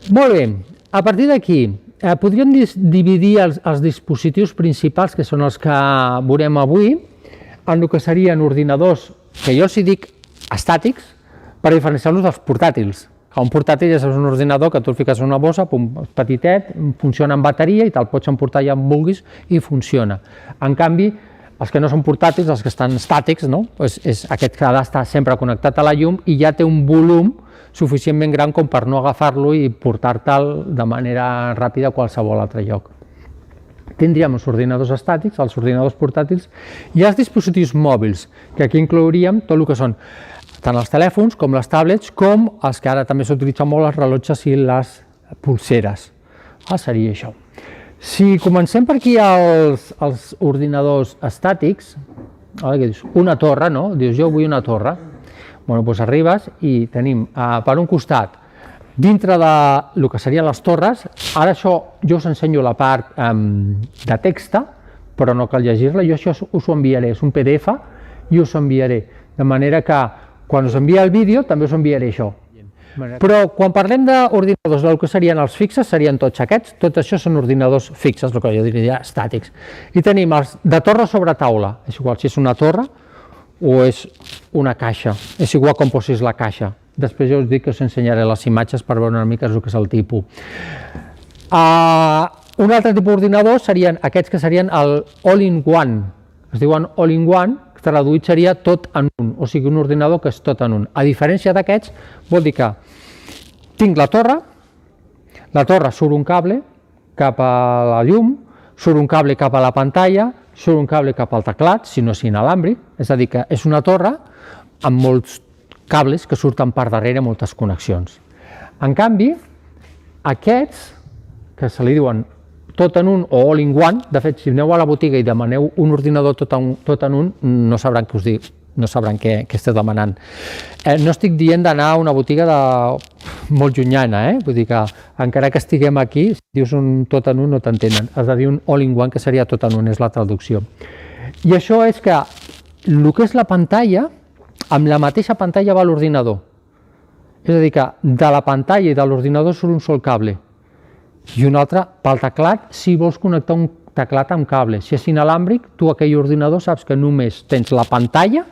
Molt bé, a partir d'aquí podríem dividir els dispositius principals, que són els que veurem avui, en el que serien ordinadors, que jo els dic estàtics, per diferenciar-los dels portàtils. Un portàtil és un ordinador que tu el fiques en una bossa, petitet, funciona amb bateria i te'l pots emportar ja on vulguis i funciona. En canvi, els que no són portàtils, els que estan estàtics, és aquest que ha d'estar sempre connectat a la llum i ja té un volum suficientment gran com per no agafar-lo i portar-te'l de manera ràpida a qualsevol altre lloc. Tindríem els ordinadors estàtics, els ordinadors portàtils i els dispositius mòbils, que aquí inclouríem tot el que són tant els telèfons com les tablets, com els que ara també s'utilitzen molt, els rellotges i les pulseres. Seria això. Si comencem per aquí els ordinadors estàtics, una torre, no? Dius, jo vull una torre. Doncs arribes i tenim per un costat, dintre del que serien les torres, ara això jo us ensenyo la part de text, però no cal llegir-la, jo això us ho enviaré, és un PDF i us ho enviaré, de manera que quan us envia el vídeo també us enviaré això. Però quan parlem d'ordinadors, el que serien els fixes serien tots aquests, tot això són ordinadors fixes, el que jo diria estàtics. I tenim els de torre sobre taula, és igual si és una torre o és una caixa, és igual com posis la caixa. Després ja us dic que us ensenyaré les imatges per veure una mica el que és el tipus. Un altre tipus d'ordinador serien aquests que serien el all-in-one, es diuen all-in-one, traduït seria tot en un, o sigui un ordinador que és tot en un. A diferència d'aquests, vol dir que tinc la torre surt un cable cap a la llum, surt un cable cap a la pantalla, surt un cable cap al teclat, si no és inalàmbric, és a dir que és una torre amb molts cables que surten per darrere, moltes connexions. En canvi, aquests, que se li diuen tot en un o all in one, de fet, si aneu a la botiga i demaneu un ordinador tot en un, no sabran què us dic, no sabran què esteu demanant. No estic dient d'anar a una botiga molt llunyana, vull dir que encara que estiguem aquí, si dius un tot en un no t'entenen, has de dir un all in one que seria tot en un, és la traducció. I això és que el que és la pantalla, amb la mateixa pantalla va l'ordinador. És a dir que de la pantalla i de l'ordinador surt un sol cable. I un altre pel teclat, si vols connectar un teclat amb cable. Si és inalàmbric, tu aquell ordinador saps que només tens la pantalla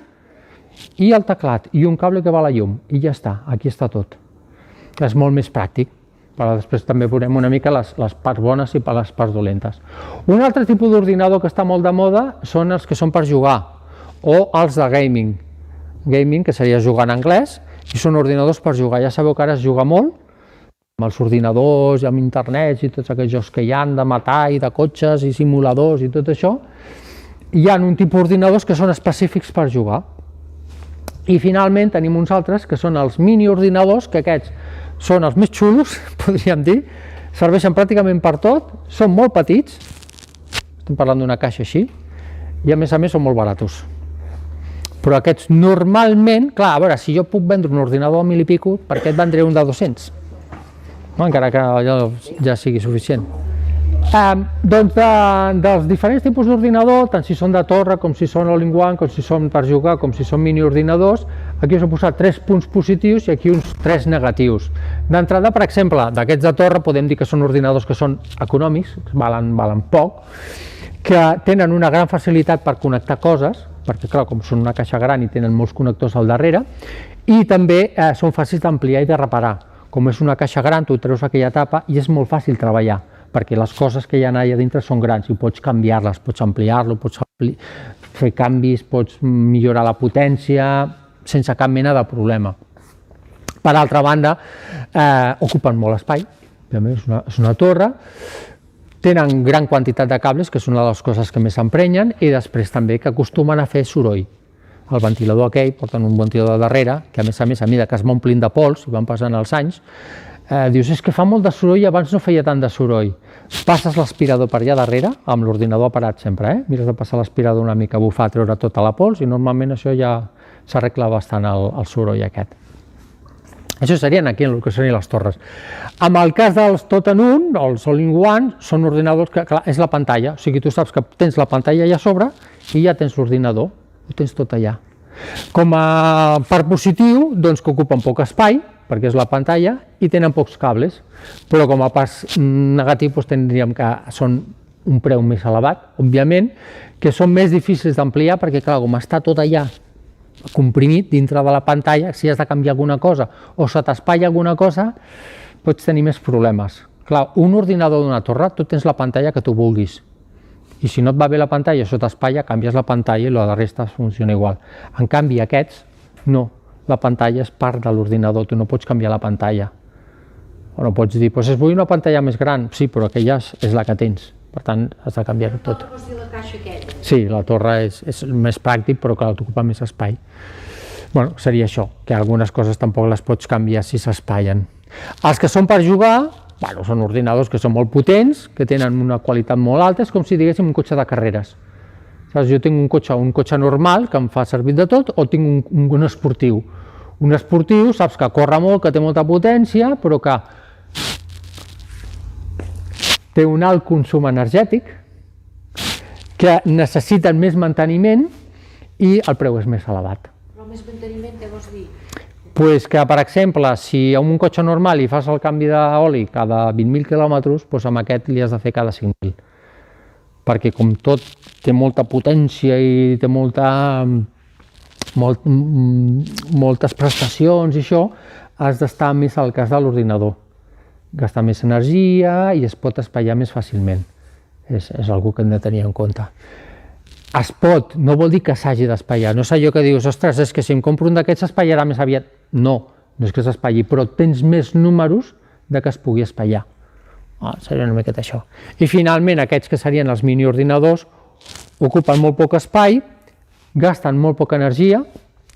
i el teclat, i un cable que va a la llum, i ja està, aquí està tot. És molt més pràctic, però després també veurem una mica les parts bones i les parts dolentes. Un altre tipus d'ordinador que està molt de moda són els que són per jugar, o els de gaming. Gaming, que seria jugar en anglès, i són ordinadors per jugar. Ja sabeu que ara es juga molt, amb els ordinadors, amb internet i tots aquells jocs que hi ha de matar i de cotxes i simuladors i tot això. Hi ha un tipus d'ordinadors que són específics per jugar. I finalment tenim uns altres que són els mini-ordinadors, que aquests són els més xulos, podríem dir, serveixen pràcticament per tot, són molt petits, estem parlant d'una caixa així, i a més són molt baratos. Però aquests normalment, clar, a veure, si jo puc vendre un ordinador a 1.000 i pico, per què et vendré un de 200? Encara que allò ja sigui suficient. Doncs dels diferents tipus d'ordinador, tant si són de torre, com si són all-in-one, com si són per jugar, com si són mini-ordinadors, aquí us he posat 3 punts positius i aquí uns 3 negatius. D'entrada, per exemple, d'aquests de torre podem dir que són ordinadors que són econòmics, que valen poc, que tenen una gran facilitat per connectar coses, perquè clar, com són una caixa gran i tenen molts connectors al darrere, i també són fàcils d'ampliar i de reparar. Com és una caixa gran, tu treus aquella tapa i és molt fàcil treballar, perquè les coses que hi ha allà dintre són grans i pots canviar-les, pots ampliar-lo, pots fer canvis, pots millorar la potència sense cap mena de problema. Per altra banda, ocupen molt espai, és una torre, tenen gran quantitat de cables, que és una de les coses que més s'emprenyen, i després també que acostumen a fer soroll. El ventilador aquell, porten un ventilador darrere, que a més, a mesura que es va omplint de pols i van passant els anys, dius, és que fa molt de soroll i abans no feia tant de soroll. Passes l'aspirador per allà darrere, amb l'ordinador parat sempre, mires de passar l'aspirador una mica a bufar, a treure tota la pols, i normalment això ja s'arregla bastant el soroll aquest. Això serien aquí el que serien les torres. En el cas dels tot en un, els all-in-one, són ordinadors que, clar, és la pantalla, o sigui, tu saps que tens la pantalla allà a sobre i ja tens l'ordinador, ho tens tot allà. Com a part positiu, doncs que ocupen poc espai, perquè és la pantalla, i tenen pocs cables, però com a pas negatiu tindríem que són un preu més elevat, òbviament, que són més difícils d'ampliar perquè, clar, com està tot allà comprimit dintre de la pantalla, si has de canviar alguna cosa o se t'espatlla alguna cosa, pots tenir més problemes. Clar, un ordinador d'una torre, tu tens la pantalla que tu vulguis, i si no et va bé la pantalla o se t'espatlla, canvies la pantalla i la resta funciona igual. En canvi, aquests, no. La pantalla és part de l'ordinador, tu no pots canviar la pantalla. O no pots dir, doncs vull una pantalla més gran, sí, però aquella és la que tens, per tant has de canviar-ho tot. La torre vols dir la caixa aquella? Sí, la torre és més pràctic, però clar, t'ocupa més espai. Bueno, seria això, que algunes coses tampoc les pots canviar si s'espatllen. Els que són per jugar, bueno, són ordinadors que són molt potents, que tenen una qualitat molt alta, és com si diguéssim un cotxe de carreres. Saps? Jo tinc un cotxe normal, que em fa servir de tot, o tinc un esportiu. Un esportiu, saps que corre molt, que té molta potència, però que té un alt consum energètic, que necessiten més manteniment i el preu és més elevat. Però més manteniment, què vols dir? Pues que, per exemple, si a un cotxe normal li fas el canvi d'oli cada 20.000 quilòmetres, doncs amb aquest li has de fer cada 5.000. Perquè com tot té molta potència i té moltes prestacions i això, has d'estar més al cas de l'ordinador. Gastar més energia i es pot espatllar més fàcilment. És una que hem de tenir en compte. Es pot, no vol dir que s'hagi d'espatllar. No és allò que dius, ostres, és que si em compro un d'aquests s'espatllarà més aviat. No, no és que s'espatlli, però tens més números de que es pugui espatllar. Seria una miqueta això. I finalment, aquests que serien els miniordinadors ocupen molt poc espai, gasten molt poca energia,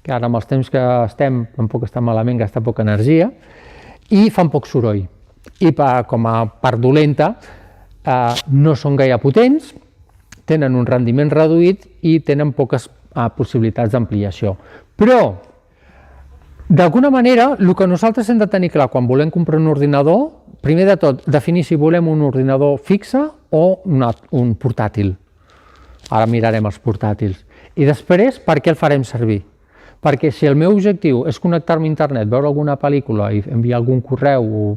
que ara amb els temps que estem tampoc està malament gastar poca energia, i fan poc soroll. I com a part dolenta, no són gaire potents, tenen un rendiment reduït i tenen poques possibilitats d'ampliació. Però, d'alguna manera, el que nosaltres hem de tenir clar quan volem comprar un ordinador, primer de tot, definir si volem un ordinador fixe o un portàtil. Ara mirarem els portàtils. I després, per què el farem servir? Perquè si el meu objectiu és connectar-me a internet, veure alguna pel·lícula i enviar algun correu,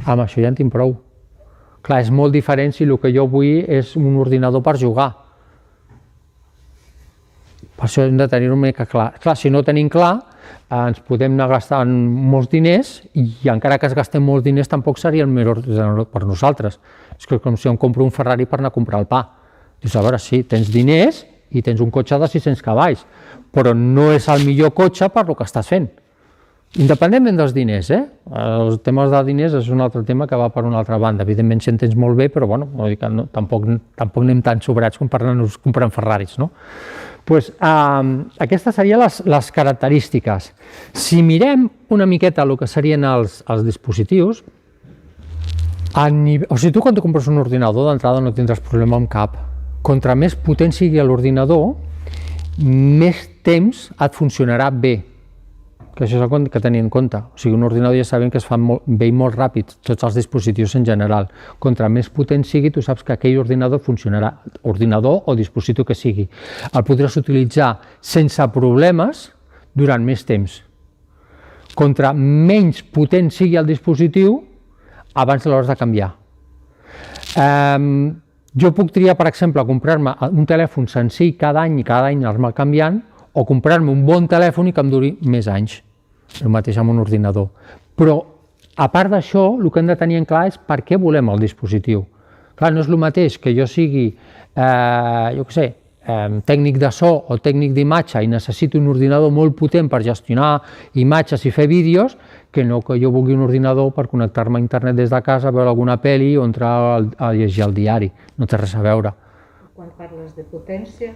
amb això ja en tinc prou. Clar, és molt diferent si el que jo vull és un ordinador per jugar. Per això hem de tenir-ho una mica clar. Clar, si no ho tenim clar, ens podem anar gastant molts diners i encara que es gastem molts diners tampoc seria el millor ordinador per nosaltres. És com si em compro un Ferrari per anar a comprar el pa. Dius, a veure, sí, tens diners i tens un cotxe de 600 cavalls, però no és el millor cotxe per el que estàs fent. Independentment dels diners, els temes de diners és un altre tema que va per una altra banda. Evidentment, si en tens molt bé, però bueno, tampoc anem tan sobrats com per anar-nos comprant Ferraris, no? Aquestes serien les característiques. Si mirem una miqueta el que serien els dispositius, o sigui, tu quan tu compres un ordinador d'entrada no tindràs problema amb cap. Contra més potent sigui l'ordinador, més temps et funcionarà bé. Que això és el que hem de tenir en compte. O sigui, un ordinador ja sabem que es fa bé i molt ràpid, tots els dispositius en general. Contra més potent sigui, tu saps que aquell ordinador funcionarà, ordinador o dispositiu que sigui. El podràs utilitzar sense problemes durant més temps. Contra menys potent sigui el dispositiu, abans l'has de canviar. Jo puc triar, per exemple, comprar-me un telèfon senzill cada any i cada any anar-me'l canviant, o comprar-me un bon telèfon i que em duri més anys, el mateix amb un ordinador. Però, a part d'això, el que hem de tenir en clar és per què volem el dispositiu. Clar, no és el mateix que jo sigui, jo què sé, tècnic de so o tècnic d'imatge i necessito un ordinador molt potent per gestionar imatges i fer vídeos, que no que jo vulgui un ordinador per connectar-me a internet des de casa, veure alguna pel·li o entrar a llegir el diari. No té res a veure. Quan parles de potència...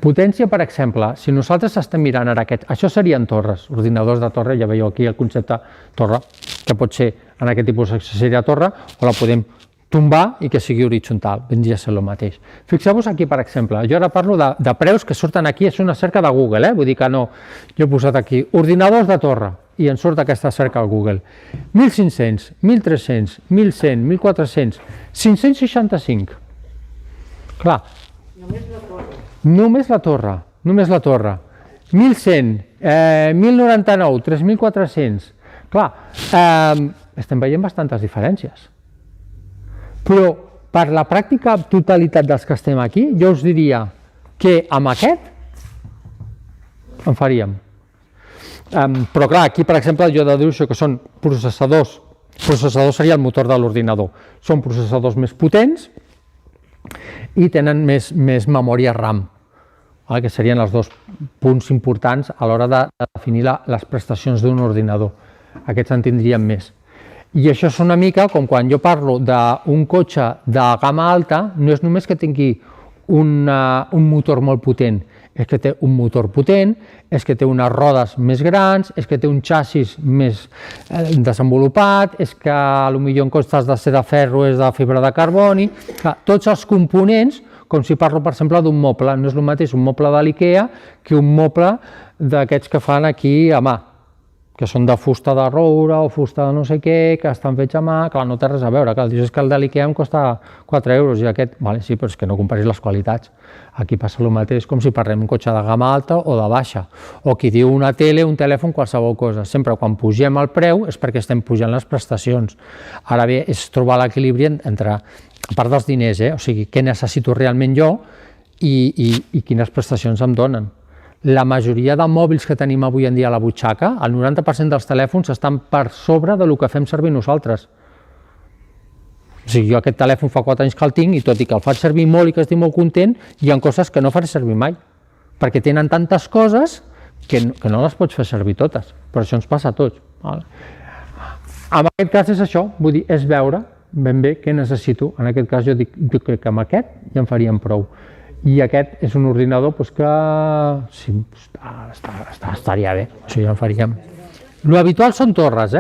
Potència, per exemple, si nosaltres estem mirant ara això serien torres, ordinadors de torre, ja veieu aquí el concepte torre, que pot ser en aquest tipus d'accessori de torre, o la podem tombar i que sigui horitzontal, vindria a ser el mateix. Fixeu-vos aquí, per exemple, jo ara parlo de preus que surten aquí, és una cerca de Google, vull dir que no, jo he posat aquí ordinadors de torre i en surt aquesta cerca al Google. 1.500, 1.300, 1.100, 1.400, 565. Clar, només la torre. 1.100, 1.099, 3.400... Clar, estem veient bastantes diferències. Però per la pràctica totalitat dels que estem aquí, jo us diria que amb aquest en faríem. Però clar, aquí per exemple jo dedueixo que són processador seria el motor de l'ordinador, són processadors més potents i tenen més memòria RAM, que serien els dos punts importants a l'hora de definir les prestacions d'un ordinador. Aquests en tindríem més. I això és una mica com quan jo parlo d'un cotxe de gamma alta, no és només que tingui un motor molt potent, és que té un motor potent, és que té unes rodes més grans, és que té un xassis més desenvolupat, és que potser en comptes de ser de ferro és de fibra de carboni, tots els components, com si parlo per exemple d'un moble, no és el mateix un moble de l'IKEA que un moble d'aquests que fan aquí a mà, que són de fusta de roure o fusta de no sé què, que estan fets a mà, clar, no té res a veure, clar, dius que el de l'IKEA em costa 4 euros i aquest, vale, sí, però és que no comparis les qualitats. Aquí passa el mateix com si parlem d'un cotxe de gamma alta o de baixa, o qui diu una tele, un telèfon, qualsevol cosa. Sempre quan pugem el preu és perquè estem pujant les prestacions. Ara bé, és trobar l'equilibri entre, a part dels diners, o sigui, què necessito realment jo i quines prestacions em donen. La majoria de mòbils que tenim avui en dia a la butxaca, el 90% dels telèfons estan per sobre del que fem servir nosaltres. O sigui, jo aquest telèfon fa 4 anys que el tinc i tot i que el faig servir molt i que estic molt content, hi ha coses que no faré servir mai, perquè tenen tantes coses que no les pots fer servir totes, però això ens passa a tots. En aquest cas és això, vull dir, és veure ben bé què necessito. En aquest cas jo crec que amb aquest ja en faríem prou. I aquest és un ordinador que sí, estaria bé, o sigui, ja en faríem. L'habitual són torres,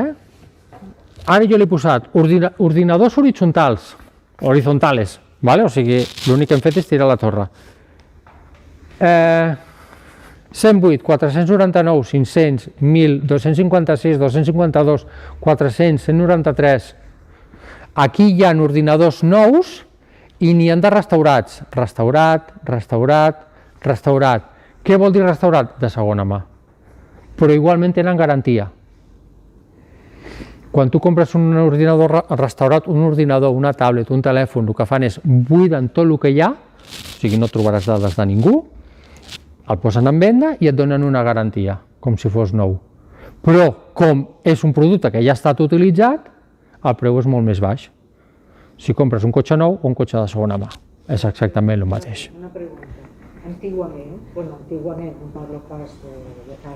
Ara jo l'he posat ordinadors horitzontales, o sigui, l'únic que hem fet és tirar la torre. 108, 499, 500, 1.000, 256, 252, 400, 193. Aquí hi ha ordinadors nous i n'hi ha de restaurats. Restaurat. Què vol dir restaurat? De segona mà. Però igualment tenen garantia. Quan tu compres un ordinador restaurat, un ordinador, una tablet, un telèfon, el que fan és buiden tot el que hi ha, o sigui, no trobaràs dades de ningú, el posen en venda i et donen una garantia, com si fos nou. Però, com és un producte que ja ha estat utilitzat, el preu és molt més baix. Si compres un cotxe nou o un cotxe de segona mà, és exactament el mateix. Una pregunta. Antiguament, no parlo pas de fa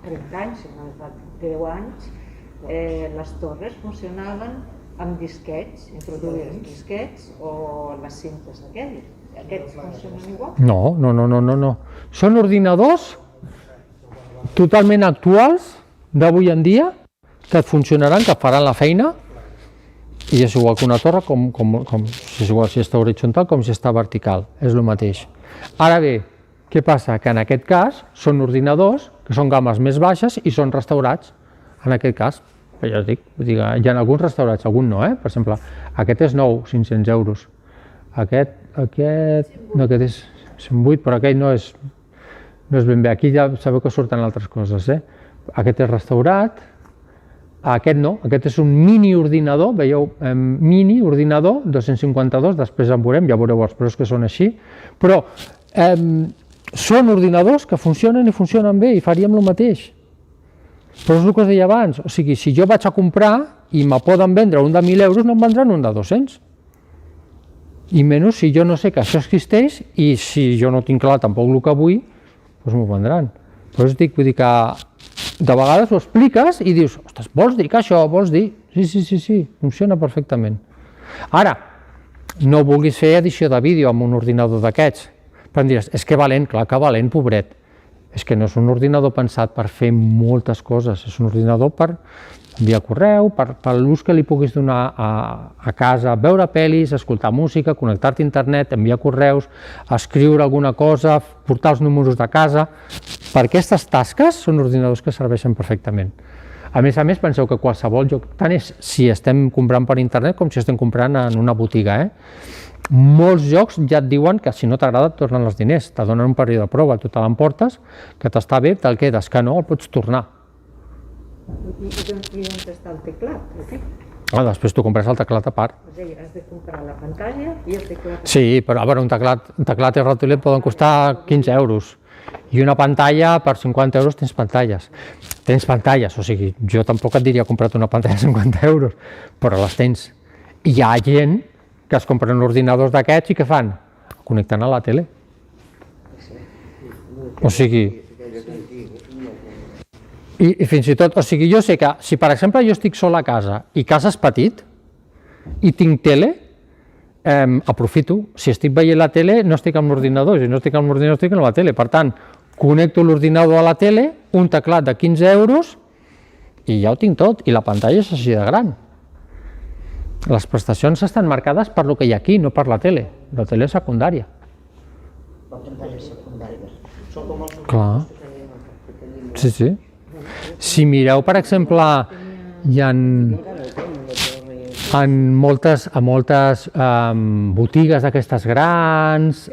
30 anys, sinó de fa 10 anys, les torres funcionaven amb disquets, introduïen disquets o les cintes aquelles. Aquests funcionen igual? No. Són ordinadors totalment actuals d'avui en dia que et funcionaran, que et faran la feina i és igual que una torre, és igual si està horitzontal com si està vertical, és el mateix. Ara bé, què passa? Que en aquest cas són ordinadors que són gammes més baixes i són restaurats. En aquest cas, ja us dic, hi ha alguns restaurats, algun no, per exemple, aquest és nou, 500 euros. Aquest és 108, però aquell no és ben bé. Aquí ja sabeu que surten altres coses. Aquest és restaurat, aquest no, aquest és un mini ordinador, veieu, mini ordinador, 252, després en veurem, ja veureu els preus que són així, però són ordinadors que funcionen i funcionen bé i faríem el mateix. Però és el que us deia abans, o sigui, si jo vaig a comprar i me poden vendre un de 1.000 euros, no em vendran un de 200. I menys si jo no sé que això existeix i si jo no tinc clar tampoc el que vull, doncs m'ho vendran. Però us dic, vull dir que de vegades ho expliques i dius, ostres, vols dir que això, vols dir? Sí, funciona perfectament. Ara, no vulguis fer edició de vídeo amb un ordinador d'aquests, però em diràs, és que valent, clar que valent, pobret. És que no és un ordinador pensat per fer moltes coses, és un ordinador per enviar correu, per l'ús que li puguis donar a casa, veure pel·lis, escoltar música, connectar-te a internet, enviar correus, escriure alguna cosa, portar els números de casa. Per aquestes tasques són ordinadors que serveixen perfectament. A més, penseu que qualsevol joc, tant és si estem comprant per internet com si estem comprant en una botiga, molts jocs ja et diuen que si no t'agrada et tornen els diners, te donen un període de prova, tu te l'emportes, que t'està bé, te'l quedes, que no, el pots tornar. I on està el teclat? Aquí? Després tu compres el teclat a part. O sigui, has de comprar la pantalla i el teclat. Sí, però a veure, un teclat i ratoler poden costar 15 euros. I una pantalla, per 50 euros tens pantalles. Tens pantalles, o sigui, jo tampoc et diria compra't una pantalla de 50 euros, però les tens. I hi ha gent que es compren ordinadors d'aquests i què fan? Connecten a la tele. O sigui... I fins i tot, o sigui, jo sé que si per exemple jo estic sol a casa i casa és petit i tinc tele, aprofito. Si estic veient la tele no estic amb l'ordinador, si no estic amb l'ordinador estic amb la tele. Per tant, connecto l'ordinador a la tele, un teclat de 15 euros i ja ho tinc tot, i la pantalla és així de gran. Les prestacions estan marcades per lo que hi ha aquí, no per la tele. La tele és secundària. La pantalla secundària. Són com els Clar. Sí, sí. Si mireu, per exemple, hi ha en moltes botigues d'aquestes grans,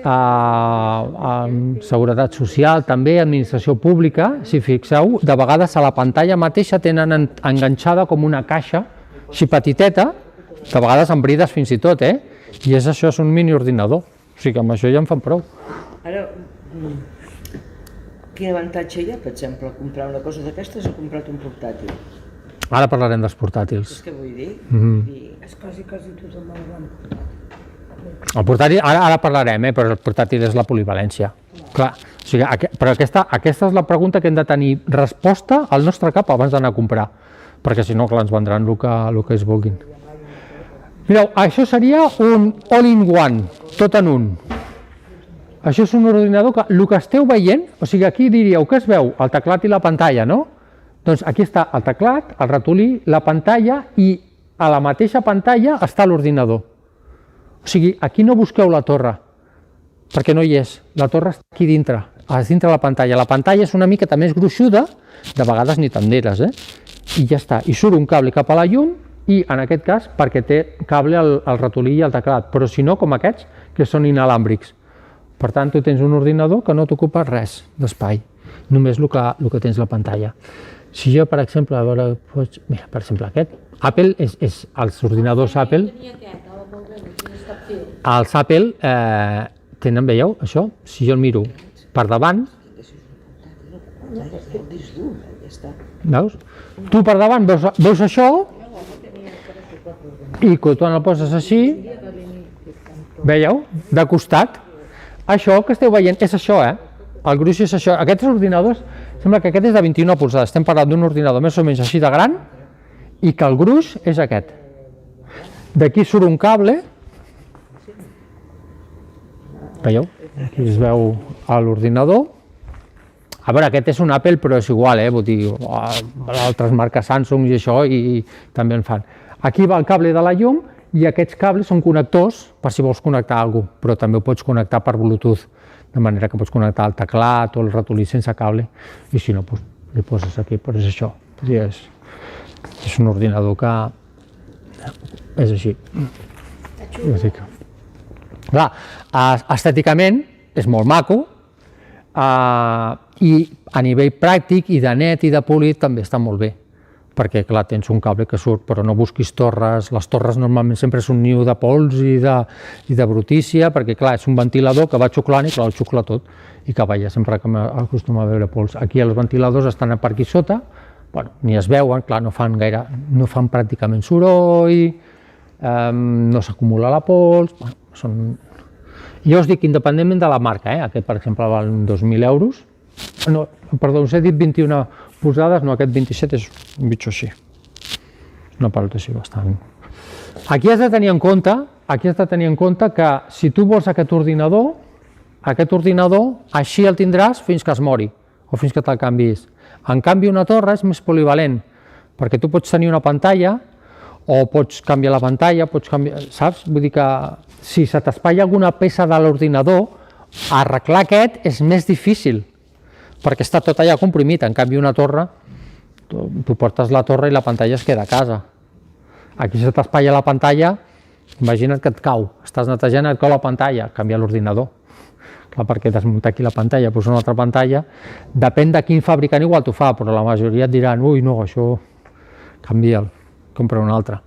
seguretat social, també administració pública, si fixeu, de vegades a la pantalla mateixa tenen enganxada com una caixa així petiteta, de vegades amb brides fins i tot, i això és un mini ordinador, o sigui que amb això ja en fan prou. Ara, quin avantatge hi ha, per exemple, comprar una cosa d'aquestes o comprar un portàtil? Ara parlarem dels portàtils. És que vull dir... És quasi tothom el van. El portàtil, ara parlarem, però el portàtil és la polivalència. Clar, o sigui, però aquesta és la pregunta que hem de tenir resposta al nostre cap abans d'anar a comprar, perquè si no, clar, ens vendran el que es vulguin. Mireu, això seria un all-in-one, tot en un. Això és un ordinador que el que esteu veient, o sigui, aquí diríeu que es veu el teclat i la pantalla, no? Doncs aquí està el teclat, el ratolí, la pantalla i a la mateixa pantalla està l'ordinador. O sigui, aquí no busqueu la torre, perquè no hi és. La torre està aquí dintre, dintre la pantalla. La pantalla és una miqueta més gruixuda, de vegades ni t'enderes, i ja està. I surt un cable cap a la llum i, en aquest cas, perquè té cable al ratolí i al teclat, però si no, com aquests, que són inalàmbrics. Per tant, tu tens un ordinador que no t'ocupa res d'espai, només el que tens la pantalla. Si jo, per exemple, mira, per exemple, aquest, Apple, els ordinadors Apple, els Apple tenen, veieu, això? Si jo el miro per davant, veus? Tu per davant veus això i quan el poses així, veieu, de costat, això que esteu veient és això, el gruix és això. Aquests ordinadors, sembla que aquest és de 21 polzades, estem parlant d'un ordinador més o menys així de gran i que el gruix és aquest. D'aquí surt un cable, veieu? Aquí es veu l'ordinador. A veure, aquest és un Apple però és igual, vull dir, altres marques Samsung i això i també en fan. Aquí va el cable de la llum i aquests cables són connectors per si vols connectar alguna cosa, però també ho pots connectar per Bluetooth, de manera que pots connectar el teclat o el ratolí sense cable, i si no, li poses aquí, però és això. És un ordinador que és així. Clar, estèticament és molt maco, i a nivell pràctic i de net i de polit també està molt bé, perquè clar, tens un cable que surt, però no busquis torres, les torres normalment sempre és un niu de pols i de brutícia, perquè clar, és un ventilador que va xuclant i clar, el xucla tot, i que veia sempre que m'acostuma a veure pols. Aquí els ventiladors estan per aquí sota, ni es veuen, clar, no fan pràcticament soroll, no s'acumula la pols, jo us dic, independentment de la marca, aquest per exemple val 2.000 euros, no, perdó, us he dit 21 posades, no, aquest 27 és un bitxo així, una pelota així bastant. Aquí has de tenir en compte que si tu vols aquest ordinador així el tindràs fins que es mori o fins que te'l canviïs. En canvi una torre és més polivalent, perquè tu pots tenir una pantalla o pots canviar la pantalla, saps? Vull dir que si se t'espatlla alguna peça de l'ordinador, arreglar aquest és més difícil, perquè està tot allà comprimit. En canvi una torre tu portes la torre i la pantalla es queda a casa. Aquí si t'espatlla la pantalla, imagina't que et cau, estàs netejant i et cau la pantalla, canvia l'ordinador. Clar, perquè desmuntar aquí la pantalla, posar una altra pantalla, depèn de quin fabricant igual t'ho fa, però la majoria et diran, ui, no, això, canvia'l, compra un altre.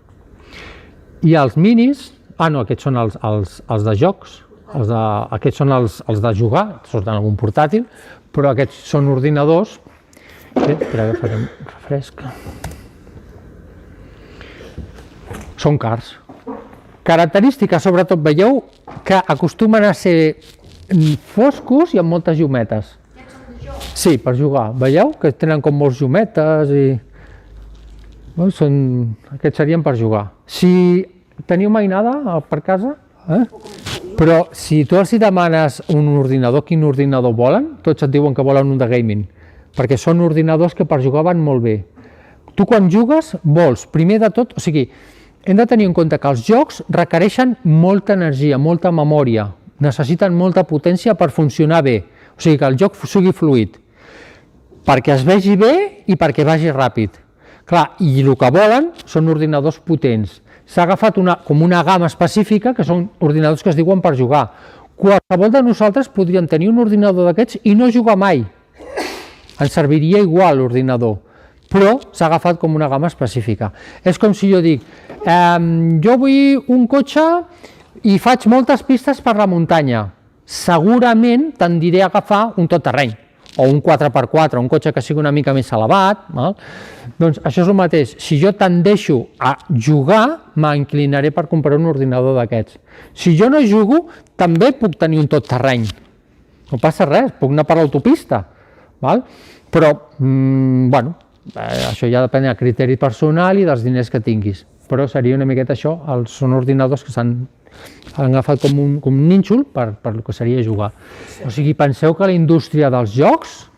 I els minis, no, aquests són els de jocs, aquests són els de jugar, surten algun portàtil, però aquests són ordinadors. Espera que farem refresc. Són cars. Característiques, sobretot, veieu que acostumen a ser foscos i amb moltes llumetes. Sí, per jugar. Veieu que tenen com molts llumetes i... Aquests serien per jugar. Si teniu mainada per casa, però si tu els demanes un ordinador, quin ordinador volen, tots et diuen que volen un de gaming, perquè són ordinadors que per jugar van molt bé. Tu quan jugues vols, primer de tot, o sigui, hem de tenir en compte que els jocs requereixen molta energia, molta memòria, necessiten molta potència per funcionar bé, o sigui que el joc sigui fluid, perquè es vegi bé i perquè vagi ràpid. Clar, i el que volen són ordinadors potents. S'ha agafat com una gamma específica, que són ordinadors que es diuen per jugar. Qualsevol de nosaltres podríem tenir un ordinador d'aquests i no jugar mai. Ens serviria igual l'ordinador, però s'ha agafat com una gamma específica. És com si jo dic, jo vull un cotxe i faig moltes pistes per la muntanya. Segurament tendiré a agafar un tot-terreny, o un 4x4, un cotxe que sigui una mica més elevat. Doncs això és el mateix. Si jo tendeixo a jugar, m'inclinaré per comprar un ordinador d'aquests. Si jo no jugo, també puc tenir un tot-terreny. No passa res, puc anar per l'autopista. Però, bueno, això ja depèn del criteri personal i dels diners que tinguis. Però seria una miqueta això, són ordinadors que s'han agafat com un nínxol per el que seria jugar. O sigui, penseu que la indústria dels jocs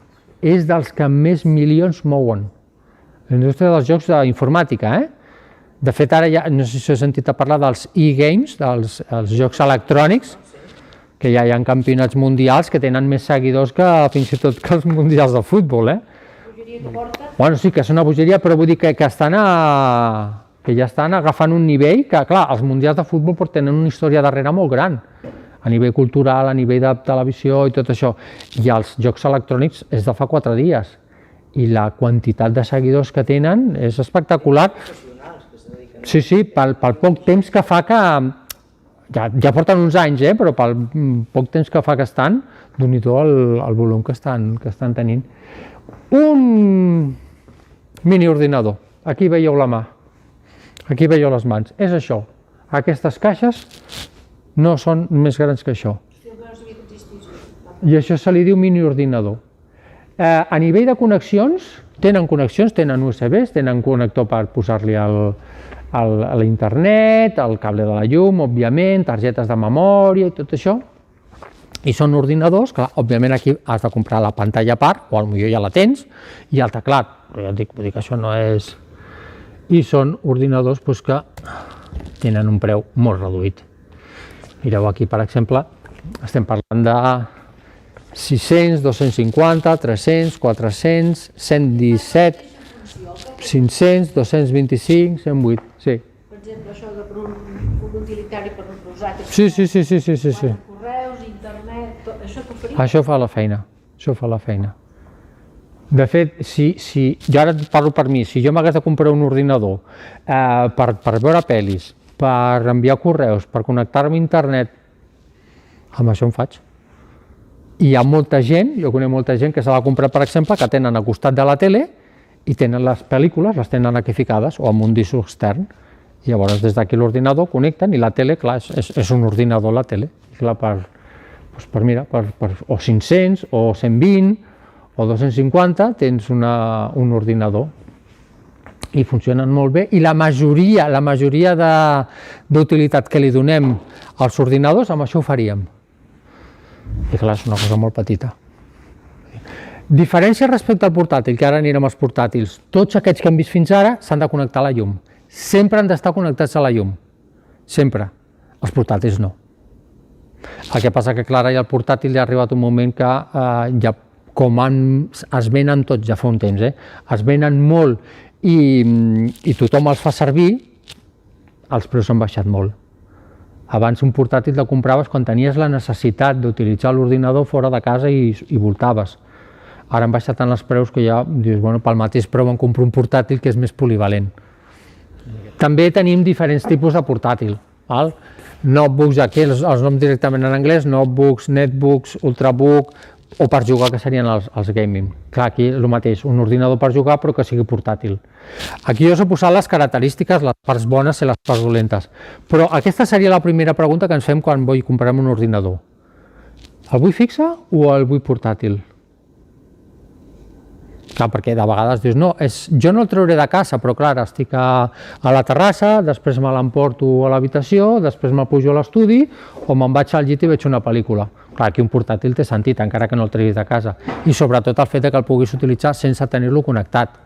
és dels que més milions mouen. La indústria dels jocs d'informàtica, De fet, ara ja, no sé si heu sentit a parlar dels e-games, dels jocs electrònics, que ja hi ha campionats mundials que tenen més seguidors que fins i tot que els mundials de futbol, Bueno, sí, que és una bogeria, però vull dir que ja estan agafant un nivell que, clar, els mundials de futbol tenen una història darrere molt gran, a nivell cultural, a nivell de televisió i tot això. I els jocs electrònics és de fa 4 dies. I la quantitat de seguidors que tenen és espectacular. Sí, pel poc temps que fa que... Ja porten uns anys, però pel poc temps que fa que estan, Déu-n'hi-do el volum que estan tenint. Un miniordinador. Aquí veieu la mà. Aquí veieu les mans. És això. Aquestes caixes no són més grans que això. I això se li diu miniordinador. A nivell de connexions, tenen USBs, tenen connector per posar-li a l'internet, el cable de la llum, òbviament, targetes de memòria i tot això. I són ordinadors que, òbviament, aquí has de comprar la pantalla a part, o potser ja la tens, i el teclat. Ja et dic que això no és... I són ordinadors que tenen un preu molt reduït. Mireu aquí, per exemple, estem parlant de 600, 250, 300, 400, 117, 500, 225, 108, sí. Per exemple, això de un utilitari per posar... Sí. Correus, internet, això t'ho faria? Això fa la feina. De fet, jo ara parlo per mi, si jo m'hagués de comprar un ordinador per veure pel·lis, per enviar correus, per connectar-me a internet, amb això em faig. I hi ha molta gent, jo conec molta gent que s'ha de comprar, per exemple, que tenen al costat de la tele i tenen les pel·lícules, les tenen aquí ficades o amb un disc extern. I llavors des d'aquí l'ordinador connecten i la tele, clar, és un ordinador la tele. Clar, o 500 o 120 o 250 tens un ordinador i funcionen molt bé, i la majoria d'utilitat que li donem als ordinadors, amb això ho faríem. I clar, és una cosa molt petita. Diferència respecte al portàtil, que ara anirem als portàtils. Tots aquests que hem vist fins ara s'han de connectar a la llum. Sempre han d'estar connectats a la llum. Sempre. Els portàtils no. El que passa que, clar, ja el portàtil ja ha arribat un moment que ja com es venen tots ja fa un temps, es venen molt i tothom els fa servir, els preus han baixat molt. Abans un portàtil el compraves quan tenies la necessitat d'utilitzar l'ordinador fora de casa i voltaves. Ara han baixat tant els preus que ja dius, bueno, pel mateix preu em compro un portàtil que és més polivalent. També tenim diferents tipus de portàtil. Notebooks, aquí els noms directament en anglès, notebooks, netbooks, ultrabook, o per jugar, que serien els gaming. Clar, aquí el mateix, un ordinador per jugar però que sigui portàtil. Aquí jo us he posat les característiques, les parts bones i les parts dolentes. Però aquesta seria la primera pregunta que ens fem quan vull comprar un ordinador. El vull fixe o el vull portàtil? Clar, perquè de vegades dius, no, jo no el trauré de casa, però clar, estic a la terrassa, després me l'emporto a l'habitació, després me'l pujo a l'estudi o me'n vaig al llit i veig una pel·lícula. Clar, aquí un portàtil té sentit, encara que no el treguis de casa. I sobretot el fet que el puguis utilitzar sense tenir-lo connectat.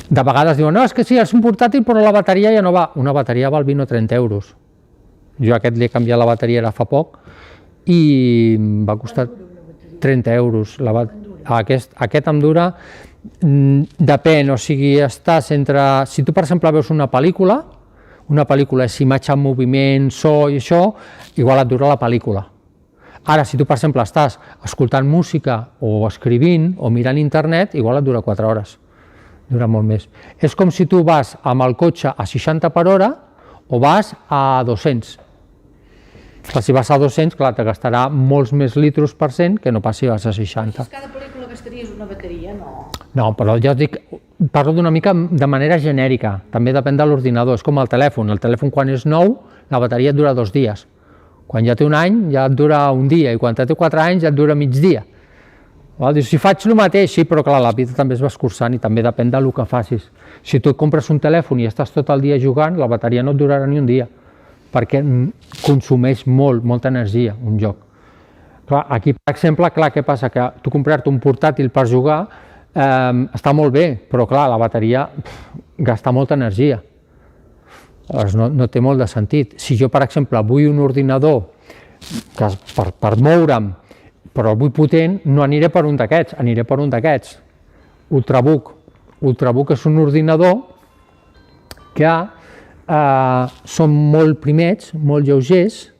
De vegades diuen, no, és que sí, és un portàtil però la bateria ja no va. Una bateria val 20 o 30 euros. Jo aquest li he canviat la bateria ara fa poc i em va costar 30 euros. Aquest em dura, depèn, o sigui, estàs entre... Si tu, per exemple, veus una pel·lícula és imatge en moviment, so i això, igual et dura la pel·lícula. Ara, si tu, per exemple, estàs escoltant música o escrivint o mirant internet, igual et dura 4 hores. Dura molt més. És com si tu vas amb el cotxe a 60 per hora o vas a 200. Si vas a 200, clar, te gastarà molts més litros per cent que no pas si vas a 60. Cada pel·lícula gastaries una bateria, no? No, però ja us dic, parlo d'una mica de manera genèrica, també depèn de l'ordinador, és com el telèfon quan és nou, la bateria et dura 2 dies, quan ja té un any ja et dura un dia i quan té 4 anys ja et dura mig dia. Si faig el mateix, sí, però clar, la vida també es va escurçant i també depèn del que facis. Si tu et compres un telèfon i estàs tot el dia jugant, la bateria no et durarà ni un dia, perquè consumeix molta energia un joc. Clar, aquí, per exemple, què passa? Que tu comprar-te un portàtil per jugar està molt bé, però clar, la bateria gasta molta energia. No té molt de sentit. Si jo, per exemple, vull un ordinador per moure'm, però el vull potent, no aniré per un d'aquests, aniré per un d'aquests. Ultrabook. Ultrabook és un ordinador que són molt primets, molt lleugers,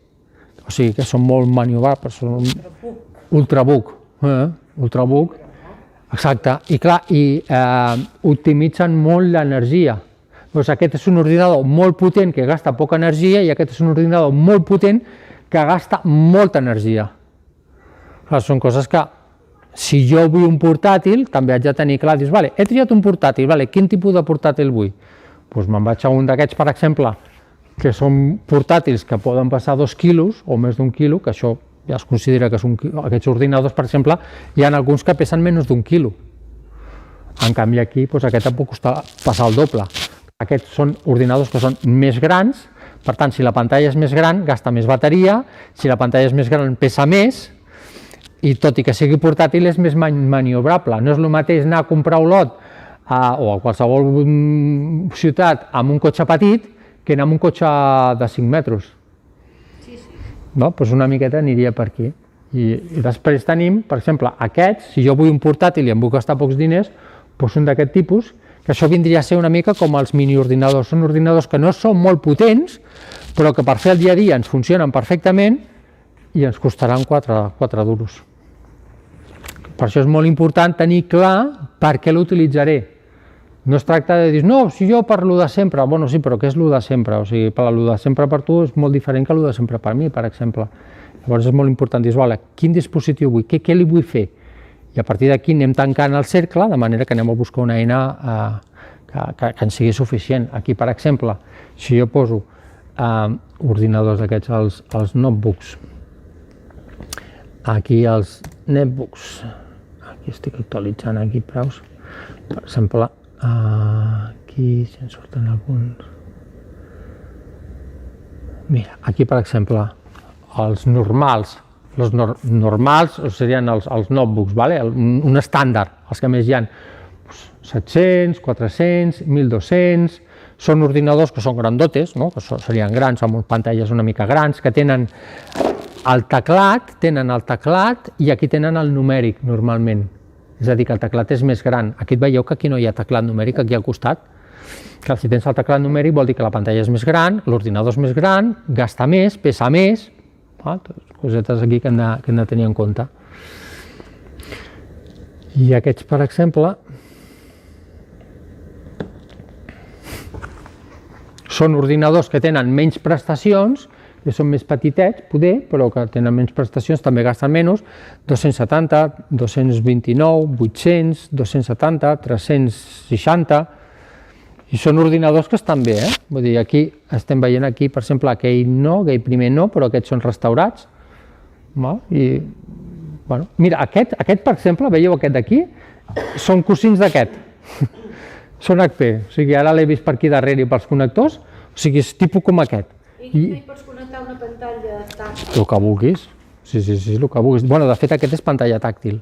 o sigui que són molt maniobrables. Ultrabook. Ultrabook. Exacte. I clar, optimitzen molt l'energia. Aquest és un ordinador molt potent que gasta poca energia i aquest és un ordinador molt potent que gasta molta energia. Són coses que, si jo vull un portàtil, també haig de tenir clar, dius, vale, he triat un portàtil, quin tipus de portàtil vull? Doncs me'n vaig a un d'aquests, per exemple, que són portàtils que poden passar 2 quilos o més d'1 quilo, que això ja es considera que són aquests ordinadors, per exemple, hi ha alguns que pesen menys d'1 quilo. En canvi aquí, aquest et pot costar passar el doble. Aquests són ordinadors que són més grans, per tant, si la pantalla és més gran, gasta més bateria, si la pantalla és més gran, pesa més, i tot i que sigui portàtil és més maniobrable. No és el mateix anar a comprar Olot o a qualsevol ciutat amb un cotxe petit que anar amb un cotxe de 5 metres. Doncs una miqueta aniria per aquí. I després tenim, per exemple, aquests, si jo vull un portàtil i em vull gastar pocs diners, doncs un d'aquest tipus, que això vindria a ser una mica com els miniordinadors. Són ordinadors que no són molt potents, però que per fer el dia a dia ens funcionen perfectament i ens costaran 4 duros. Per això és molt important tenir clar per què l'utilitzaré. No es tracta de dir, no, si jo per lo de sempre, bueno, sí, però què és lo de sempre? O sigui, lo de sempre per tu és molt diferent que lo de sempre per mi, per exemple. Llavors és molt important dir, quin dispositiu vull, què li vull fer? I a partir d'aquí anem tancant el cercle, de manera que anem a buscar una eina que ens sigui suficient. Aquí, per exemple, si jo poso ordinadors d'aquests, els notebooks, aquí els netbooks, aquí estic actualitzant aquí preus, per exemple, aquí si en surten alguns, mira, aquí per exemple, els normals serien els notebooks, un estàndard, els que més hi ha, 700, 400, 1200, són ordinadors que són grandotes, que serien grans, amb pantalles una mica grans, que tenen el teclat, tenen el teclat i aquí tenen el numèric normalment. És a dir, que el teclat és més gran. Aquí veieu que aquí no hi ha teclat numèric, aquí al costat. Que si tens el teclat numèric vol dir que la pantalla és més gran, l'ordinador és més gran, gasta més, pesa més, cosetes aquí que hem de tenir en compte. I aquests, per exemple, són ordinadors que tenen menys prestacions, que són més petitets, poder, però que tenen menys prestacions, també gasten menys, 270, 229, 800, 270, 360, i són ordinadors que estan bé, Vull dir, aquí estem veient aquí, per exemple, aquell no, aquell primer no, però aquests són restaurats, i, bueno, mira, aquest, per exemple, veieu aquest d'aquí, són cosins d'aquest, són HP, o sigui, ara l'he vist per aquí darrere i pels connectors, o sigui, és tipus com aquest. I no hi pots connectar una pantalla tàctil? El que vulguis, sí, el que vulguis. Bueno, de fet, aquest és pantalla tàctil.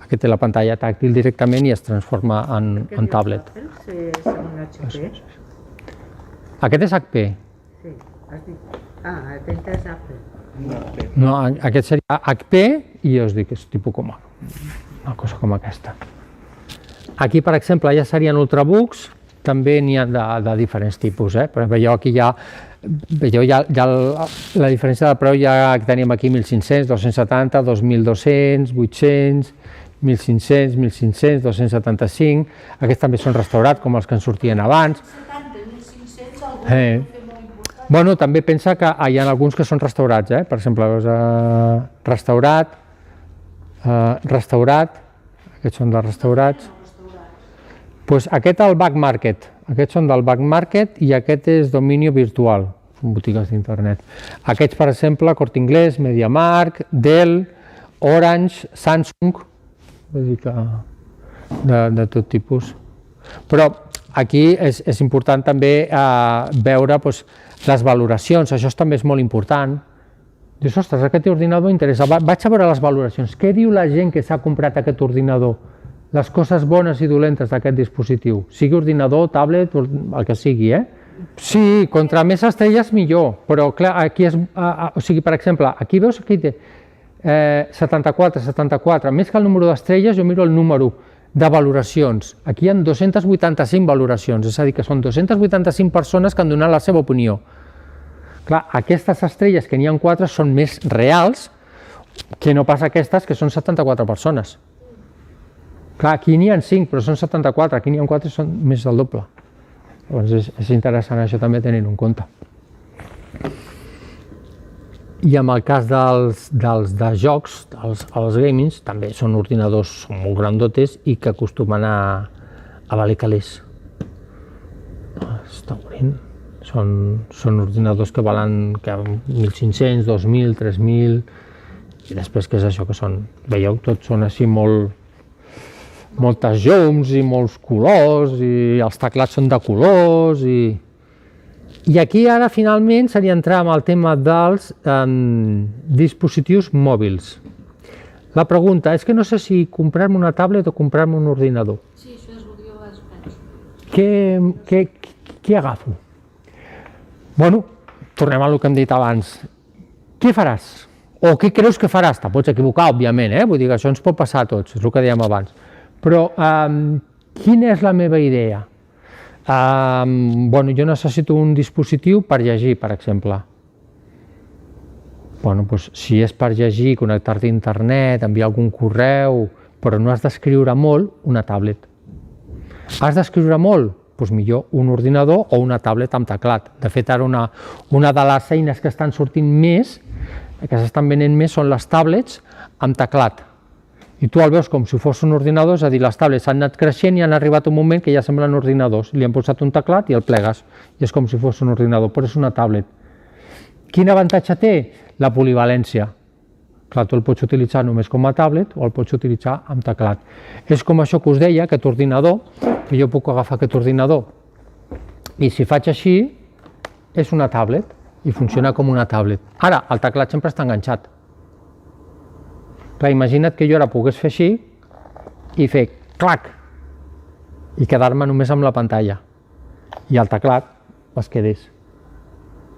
Aquest té la pantalla tàctil directament i es transforma en tablet. Aquest és HP. Sí, has dit. Aquest és HP. No, aquest seria HP i jo us dic, és tipus com una cosa com aquesta. Aquí, per exemple, ja serien ultrabooks, també n'hi ha de diferents tipus, però veieu aquí ja la diferència de preu ja que tenim aquí 1.500, 270, 2.200, 800, 1.500, 1.500, 275, aquests també són restaurats com els que en sortien abans. 70, 1.500, Bueno, també pensa que hi ha alguns que són restaurats, per exemple, restaurat, aquests són de restaurats. Doncs aquest el back market, aquests són del back market i aquest és dominio virtual, són botigues d'internet. Aquests, per exemple, Corte Inglés, MediaMarkt, Dell, Orange, Samsung, vull dir que de tot tipus. Però aquí és important també veure les valoracions, això també és molt important. Dius, ostres, aquest ordinador m'interessa, vaig a veure les valoracions, què diu la gent que s'ha comprat aquest ordinador? Les coses bones i dolentes d'aquest dispositiu, sigui ordinador, tablet, el que sigui, Sí, contra més estrelles millor, però clar, aquí és, o sigui, per exemple, aquí veus que té 74, més que el número d'estrelles jo miro el número de valoracions, aquí hi ha 285 valoracions, és a dir, que són 285 persones que han donat la seva opinió. Clar, aquestes estrelles, que n'hi ha 4, són més reals que no pas aquestes, que són 74 persones. Clar, aquí n'hi ha 5, però són 74, aquí n'hi ha 4 i són més del doble. Llavors és interessant això també tenint en compte. I en el cas dels de jocs, els gamings, també són ordinadors molt grandotes i que acostumen a valer calés. Està morint. Són ordinadors que valen 1.500, 2.000, 3.000, i després què és això que són? Veieu, tots són així moltes llums i molts colors, i els teclats són de colors, i aquí ara finalment seria entrar en el tema dels dispositius mòbils. La pregunta és que no sé si comprar-me una tablet o comprar-me un ordinador. Sí, això és el que jo penso. Què agafo? Bueno, tornem a el que hem dit abans. Què faràs? O què creus que faràs? Te pots equivocar, òbviament, vull dir que això ens pot passar a tots, és el que dèiem abans. Però quina és la meva idea? Bueno, jo necessito un dispositiu per llegir, per exemple. Bueno, doncs, si és per llegir, connectar-te a internet, enviar algun correu, però no has d'escriure molt, una tablet. Has d'escriure molt? Doncs millor un ordinador o una tablet amb teclat. De fet, ara una de les eines que estan sortint més, que s'estan venent més, són les tablets amb teclat. I tu el veus com si fos un ordinador, és a dir, les tablets han anat creixent i han arribat un moment que ja semblen ordinadors. Li han posat un teclat i el plegues, i és com si fos un ordinador, però és una tablet. Quin avantatge té? La polivalència. Clar, tu el pots utilitzar només com a tablet o el pots utilitzar amb teclat. És com això que us deia, aquest ordinador, que jo puc agafar aquest ordinador i si faig així, és una tablet i funciona com una tablet. Ara, el teclat sempre està enganxat. Clar, imagina't que jo ara pogués fer així i fer clac i quedar-me només amb la pantalla i el teclat es quedés.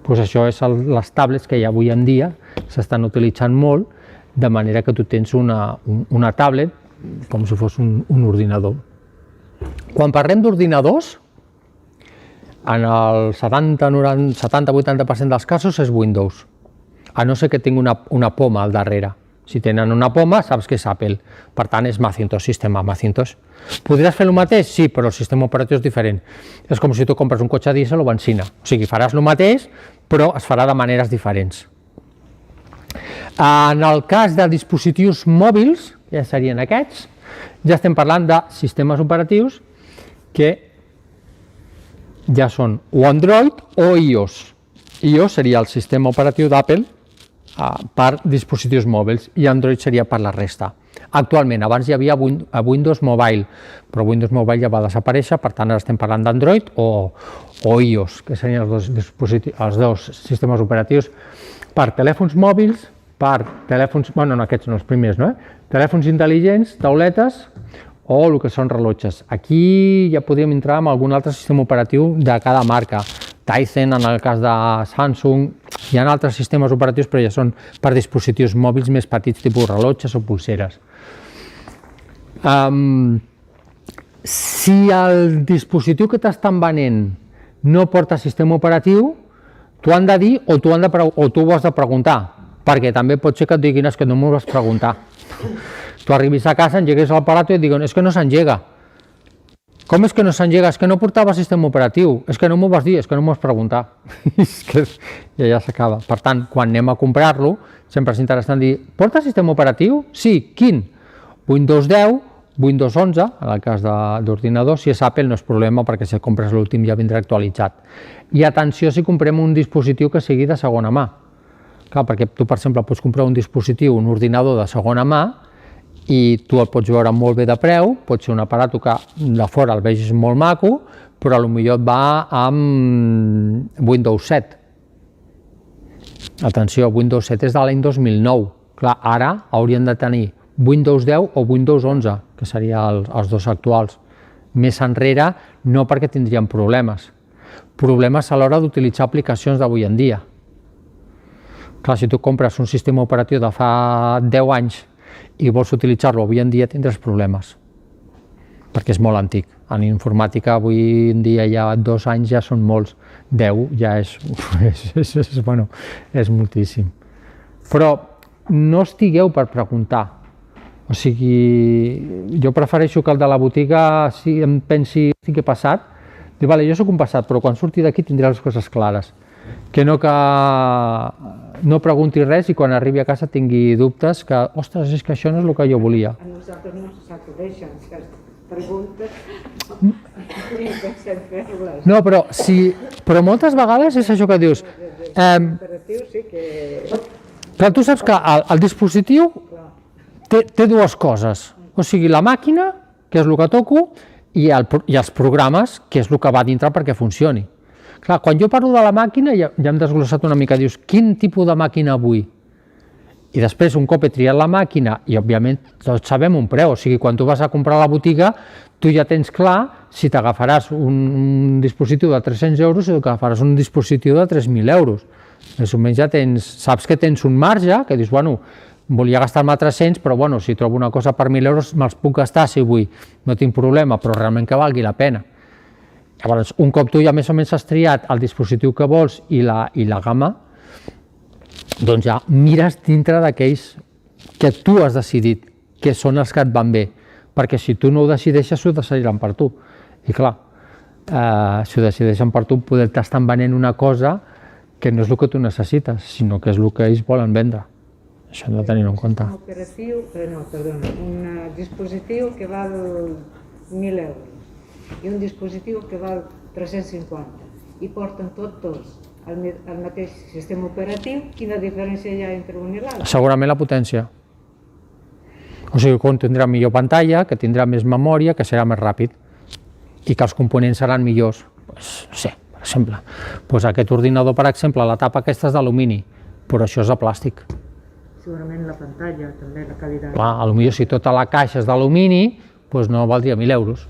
Doncs això és les tablets que hi ha avui en dia, s'estan utilitzant molt, de manera que tu tens una tablet com si fos un ordinador. Quan parlem d'ordinadors, en el 70-80% dels casos és Windows, a no ser que tingui una poma al darrere. Si tenen una poma, saps que és Apple. Per tant, és Macintosh, sistema Macintosh. Podries fer el mateix? Sí, però el sistema operatiu és diferent. És com si tu compres un cotxe dièsel o benzina. O sigui, faràs el mateix, però es farà de maneres diferents. En el cas de dispositius mòbils, ja serien aquests, ja estem parlant de sistemes operatius que ja són o Android o iOS. iOS seria el sistema operatiu d'Apple per dispositius mòbils i Android seria per la resta. Actualment, abans hi havia Windows Mobile, però Windows Mobile ja va desaparèixer, per tant ara estem parlant d'Android o iOS, que serien els dos sistemes operatius per telèfons mòbils, per telèfons, bueno, aquests són els primers, no? Telèfons intel·ligents, tauletes o el que són rellotges. Aquí ja podríem entrar en algun altre sistema operatiu de cada marca. Tizen, en el cas de Samsung, hi ha altres sistemes operatius, però ja són per dispositius mòbils més petits, tipus rellotges o pulseres. Si el dispositiu que t'estan venent no porta sistema operatiu, t'ho han de dir o tu ho has de preguntar, perquè també pot ser que et diguin que no m'ho vas preguntar. Tu arribis a casa, engegues l'aparato i et diuen que no s'engega. Com és que no s'engega? És que no portava sistema operatiu, és que no m'ho vas dir, és que no m'ho vas preguntar. I ja s'acaba. Per tant, quan anem a comprar-lo, sempre és interessant dir, porta sistema operatiu? Sí, quin? Windows 10, Windows 11, en el cas d'ordinador, si és Apple no és problema perquè si compres l'últim ja vindrà actualitzat. I atenció si comprem un dispositiu que sigui de segona mà. Clar, perquè tu, per exemple, pots comprar un dispositiu, un ordinador de segona mà, i tu el pots veure molt bé de preu, pot ser un aparat que de fora el vegis molt maco, però potser et va amb Windows 7. Atenció, Windows 7 és de l'any 2009. Clar, ara haurien de tenir Windows 10 o Windows 11, que serien els dos actuals. Més enrere, no perquè tindrien problemes. Problemes a l'hora d'utilitzar aplicacions d'avui en dia. Clar, si tu compres un sistema operatiu de fa 10 anys i vols utilitzar-lo avui en dia tindràs problemes, perquè és molt antic. En informàtica avui en dia ja 2 anys ja són molts, 10 ja és moltíssim. Però no estigueu per preguntar, o sigui, jo prefereixo que el de la botiga si em pensi que he passat, diu, vale, jo soc un passat, però quan surti d'aquí tindré les coses clares. Que no pregunti res i quan arribi a casa tingui dubtes que, ostres, és que això no és el que jo volia. A nosaltres no s'acudeixen aquestes preguntes, ni pensem fer-les. No, però moltes vegades és això que dius. Clar, tu saps que el dispositiu té dues coses, o sigui, la màquina, que és el que toco, i els programes, que és el que va dintre perquè funcioni. Clar, quan jo parlo de la màquina ja hem desglossat una mica, dius, quin tipus de màquina vull? I després, un cop he triat la màquina, i òbviament tots sabem un preu, o sigui, quan tu vas a comprar a la botiga, tu ja tens clar si t'agafaràs un dispositiu de 300 euros o t'agafaràs un dispositiu de 3.000 euros. Més o menys ja saps que tens un marge, que dius, bueno, volia gastar-me 300, però bueno, si trobo una cosa per 1.000 euros me'ls puc gastar si vull, no tinc problema, però realment que valgui la pena. Llavors, un cop tu ja més o menys has triat el dispositiu que vols i la gamma, doncs ja mires dintre d'aquells que tu has decidit, que són els que et van bé, perquè si tu no ho decideixes, ho decidiran per tu. I clar, si ho decideixen per tu, poder t'estan venent una cosa que no és el que tu necessites, sinó que és el que ells volen vendre. Això hem de tenir en compte. Un dispositiu que val 1.000 euros i un dispositiu que val 350 i porten tots dos el mateix sistema operatiu, quina diferència hi ha entre un i l'altre? Segurament la potència. O sigui, que un tindrà millor pantalla, que tindrà més memòria, que serà més ràpid i que els components seran millors. Sí, per exemple. Aquest ordinador, per exemple, la tapa aquesta és d'alumini, però això és de plàstic. Segurament la pantalla, també, la qualitat. Clar, potser si tota la caixa és d'alumini, doncs no valdria 1.000 euros.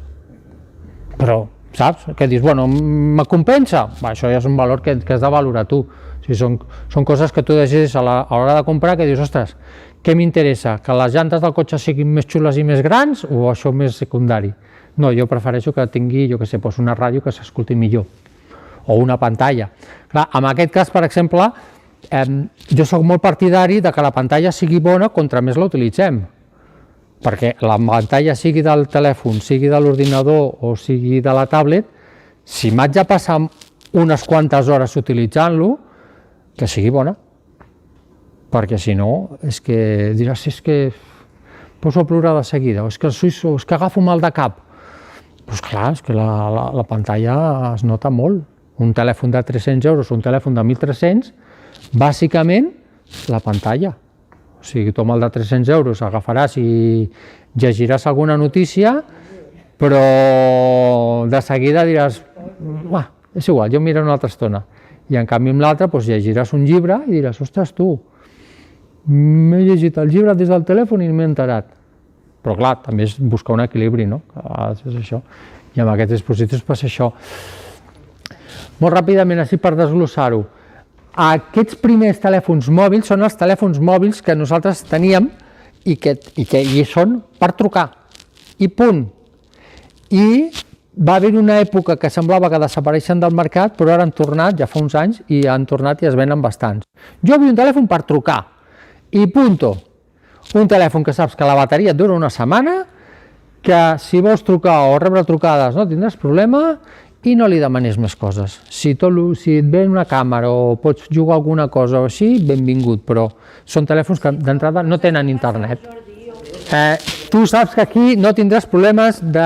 Però, saps? Que dius, bueno, me compensa? Això ja és un valor que has de valorar tu. Són coses que tu decidis a l'hora de comprar, que dius, ostres, què m'interessa? Que les llantes del cotxe siguin més xules i més grans o això més secundari? No, jo prefereixo que tingui, jo què sé, una ràdio que s'escolti millor, o una pantalla. Clar, en aquest cas, per exemple, jo sóc molt partidari de que la pantalla sigui bona contra més la utilitzem, perquè la pantalla sigui del telèfon, sigui de l'ordinador o sigui de la tablet, si m'haig de passar unes quantes hores utilitzant-lo, que sigui bona, perquè si no, és que diràs, és que poso a plorar de seguida, o és que agafo mal de cap. Doncs clar, és que la pantalla es nota molt. Un telèfon de 300 euros o un telèfon de 1.300, bàsicament, la pantalla. O sigui, tu amb el de 300 euros agafaràs i llegiràs alguna notícia, però de seguida diràs, és igual, jo miro una altra estona. I en canvi amb l'altre llegiràs un llibre i diràs, ostres, tu, m'he llegit el llibre des del telèfon i m'he enterat. Però clar, també és buscar un equilibri, no? És això. I amb aquests dispositius passa això. Molt ràpidament, així per desglossar-ho, aquests primers telèfons mòbils són els telèfons mòbils que nosaltres teníem i que són per trucar, i punt. I va haver una època que semblava que desapareixen del mercat, però ara han tornat, ja fa uns anys, i han tornat i es venen bastants. Jo vull un telèfon per trucar, i punto. Un telèfon que saps que la bateria et dura una setmana, que si vols trucar o rebre trucades no tindràs problema, i no li demanis més coses. Si et ve una càmera o pots jugar alguna cosa o així, benvingut, però són telèfons que d'entrada no tenen internet. Tu saps que aquí no tindràs problemes de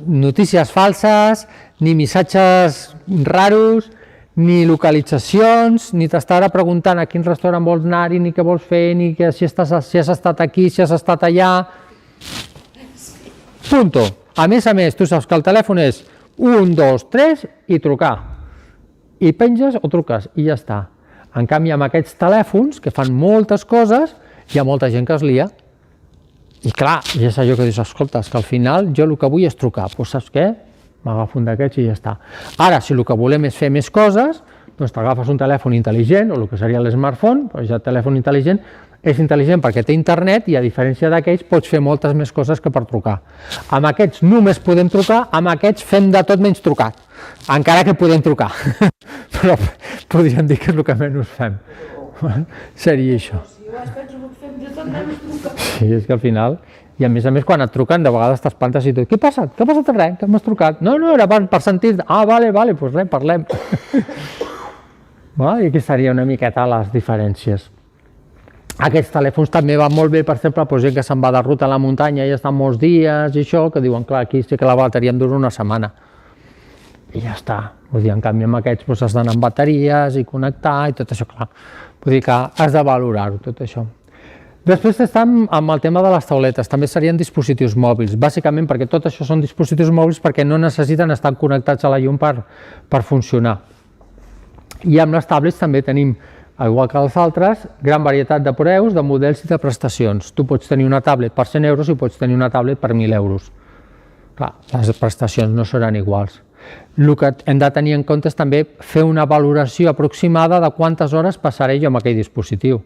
notícies falses, ni missatges raros, ni localitzacions, ni t'estarà preguntant a quin restaurant vols anar-hi, ni què vols fer, ni si has estat aquí, si has estat allà. Punto. A més, tu saps que el telèfon és 1, 2, 3 i trucar. I penges o truques i ja està. En canvi, amb aquests telèfons, que fan moltes coses, hi ha molta gent que es lia. I clar, és allò que dius, escolta, és que al final jo el que vull és trucar. Doncs saps què? M'agafo un d'aquests i ja està. Ara, si el que volem és fer més coses, doncs t'agafes un telèfon intel·ligent, o el que seria l'smartphone, però ja el telèfon intel·ligent és intel·ligent perquè té internet i a diferència d'aquells pots fer moltes més coses que per trucar. Amb aquests només podem trucar, amb aquests fem de tot menys trucar, encara que podem trucar, però podríem dir que és el que menys fem. Seria això. Sí, és que al final, i a més quan et truquen de vegades t'espantes i tot, què passa? Què ha passat? Res, que m'has trucat? No, era per sentir, vale, doncs res, parlem. I aquí seria una miqueta les diferències. Aquests telèfons també van molt bé, per exemple, gent que se'n va de ruta a la muntanya i estan molts dies i això, que diuen, clar, aquí sí que la bateria em dura una setmana. I ja està. Vull dir, en canvi amb aquests has d'anar amb bateries i connectar i tot això, clar. Vull dir que has de valorar-ho, tot això. Després estem amb el tema de les tauletes, també serien dispositius mòbils, bàsicament perquè tot això són dispositius mòbils perquè no necessiten estar connectats a la llum per funcionar. I amb les tablets també tenim, igual que els altres, gran varietat de preus, de models i de prestacions. Tu pots tenir una tablet per 100 euros i pots tenir una tablet per 1.000 euros. Clar, les prestacions no seran iguals. El que hem de tenir en compte és també fer una valoració aproximada de quantes hores passaré jo amb aquell dispositiu.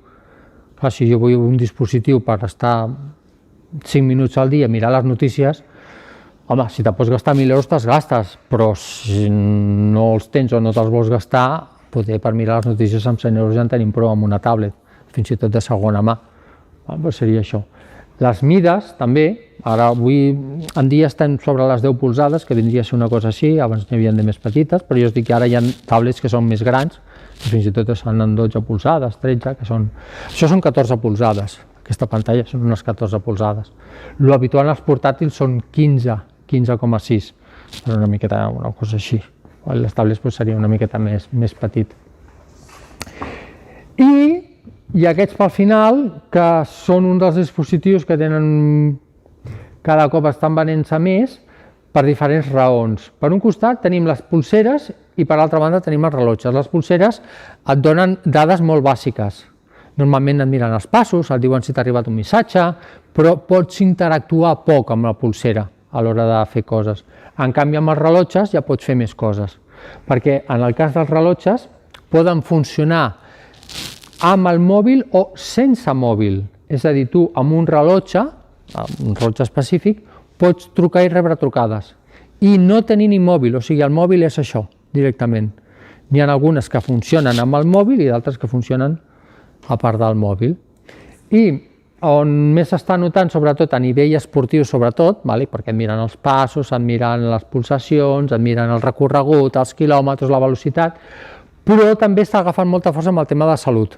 Clar, si jo vull un dispositiu per estar 5 minuts al dia a mirar les notícies, home, si te pots gastar 1.000 euros te'ls gastes, però si no els tens o no te'ls vols gastar, poder per mirar les notícies amb 100 euros ja en tenim prou amb una tablet, fins i tot de segona mà. Seria això. Les mides també, ara avui en dia estem sobre les 10 polzades, que vindria a ser una cosa així, abans n'hi havia de més petites, però jo us dic que ara hi ha tablets que són més grans, que fins i tot estan en 12 polzades, 13, que són... Això són 14 polzades, aquesta pantalla són unes 14 polzades. L'habitual als portàtils són 15,6, però una miqueta una cosa així. Les tablets seria una miqueta més petit. I aquests pel final, que són un dels dispositius que tenen cada cop estan venent-se més per diferents raons. Per un costat tenim les polseres i per l'altra banda tenim els rellotges. Les polseres et donen dades molt bàsiques. Normalment et miren els passos, et diuen si t'ha arribat un missatge, però pots interactuar poc amb la polsera a l'hora de fer coses. En canvi, amb els rellotges ja pots fer més coses. perquè en el cas dels rellotges poden funcionar amb el mòbil o sense mòbil. És a dir, tu amb un rellotge específic, pots trucar i rebre trucades i no tenir ni mòbil, o sigui, el mòbil és això, directament. N'hi ha algunes que funcionen amb el mòbil i d'altres que funcionen a part del mòbil. I on més s'està notant, sobretot a nivell esportiu, sobretot, perquè et miren els passos, et miren les pulsacions, et miren el recorregut, els quilòmetres, la velocitat, però també està agafant molta força amb el tema de salut,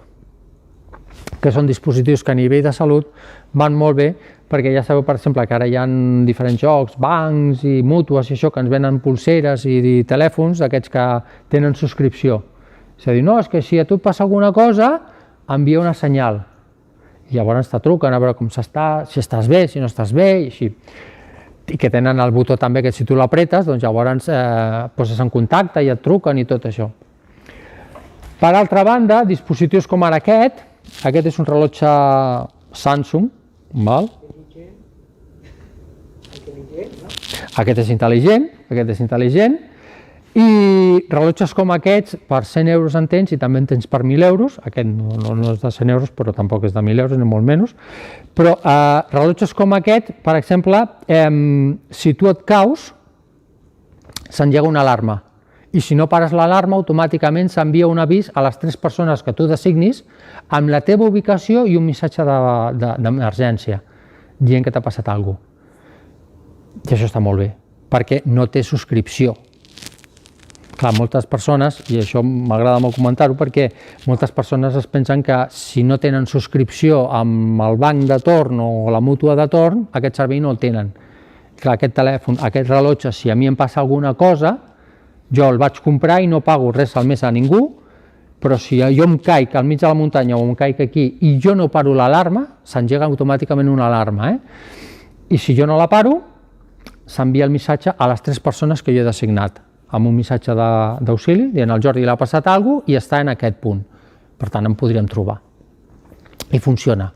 que són dispositius que a nivell de salut van molt bé, perquè ja sabeu, per exemple, que ara hi ha diferents jocs, bancs i mútues i això, que ens venen pulseres i telèfons d'aquests que tenen subscripció. És a dir, no, és que si a tu et passa alguna cosa, envia una senyal. I llavors te truquen a veure com s'està, si estàs bé, si no estàs bé, i així. I que tenen el botó també que si tu l'apretes, doncs llavors poses en contacte i et truquen i tot això. Per altra banda, dispositius com ara aquest és un rellotge Samsung, aquest és intel·ligent, i rellotges com aquests, per 100 euros en tens i també en tens per 1.000 euros, aquest no és de 100 euros, però tampoc és de 1.000 euros, ni molt menys, però rellotges com aquest, per exemple, si tu et caus, s'engega una alarma, i si no pares l'alarma, automàticament s'envia un avís a les 3 persones que tu designis amb la teva ubicació i un missatge d'emergència, dient que t'ha passat alguna cosa. I això està molt bé, perquè no té subscripció. Clar, moltes persones, i això m'agrada molt comentar-ho, perquè moltes persones es pensen que si no tenen subscripció amb el banc de torn o la mútua de torn, aquest servei no el tenen. Clar, aquest telèfon, aquest rellotge, si a mi em passa alguna cosa, jo el vaig comprar i no pago res al mes a ningú, però si jo em caic al mig de la muntanya o em caic aquí i jo no paro l'alarma, s'engega automàticament una alarma. I si jo no la paro, s'envia el missatge a les 3 persones que jo he designat, amb un missatge d'auxili, dient al Jordi l'ha passat alguna cosa i està en aquest punt. Per tant, em podríem trobar. I funciona.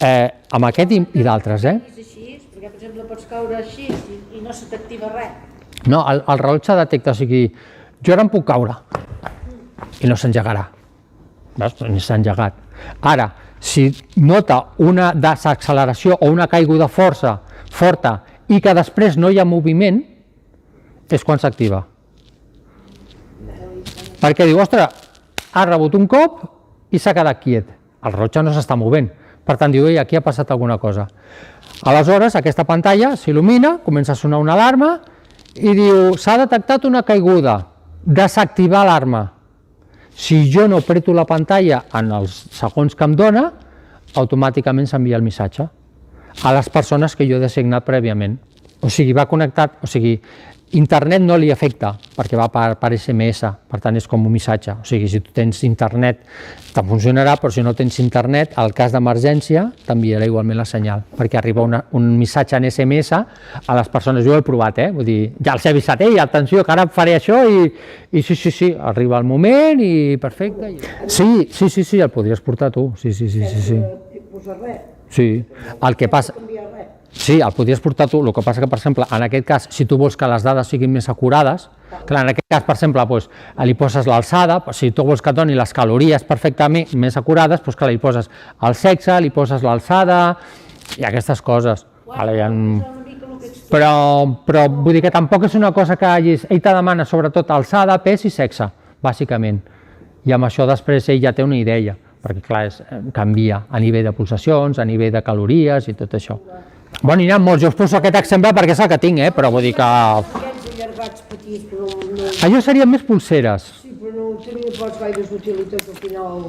Amb aquest i d'altres. És així, perquè, per exemple, pots caure així i no se t'activa res. No, el rellotge detecta, o sigui, jo ara em puc caure i no s'engegarà. Ni s'ha engegat. Ara, si nota una desacceleració o una caiguda forta i que després no hi ha moviment, és quan s'activa. Perquè diu, ostres, ha rebut un cop i s'ha quedat quiet. El rellotge no s'està movent. Per tant, diu, aquí ha passat alguna cosa. Aleshores, aquesta pantalla s'il·lumina, comença a sonar una alarma i diu, s'ha detectat una caiguda, desactivar l'alarma. Si jo no apreto la pantalla en els segons que em dona, automàticament s'envia el missatge a les persones que jo he designat prèviament. O sigui, va connectat, o sigui, internet no li afecta, perquè va per SMS, per tant és com un missatge. O sigui, si tu tens internet, te'n funcionarà, però si no tens internet, al cas d'emergència, t'enviarà igualment la senyal, perquè arriba un missatge en SMS a les persones. Jo ho he provat, vull dir, ja els he avisat, atenció, que ara faré això, i sí, arriba el moment, i perfecte. Sí, el podries portar tu, sí. Sí, el que passa... Sí, el podries portar tu, el que passa que, per exemple, en aquest cas, si tu vols que les dades siguin més acurades, clar, en aquest cas, per exemple, li poses l'alçada, si tu vols que et doni les calories perfectament més acurades, clar, li poses el sexe, li poses l'alçada i aquestes coses. Però vull dir que tampoc és una cosa que hagis... Ell te demana sobretot alçada, pes i sexe, bàsicament. I amb això després ell ja té una idea, perquè clar, canvia a nivell de pulsacions, a nivell de calories i tot això. Bueno, n'hi ha molts, jo us poso aquest exemple perquè és el que tinc, però vull dir que... Aquests allargats petits, però no... Allò serien més pulseres. Sí, però no tenia pas gaires utilitat al final.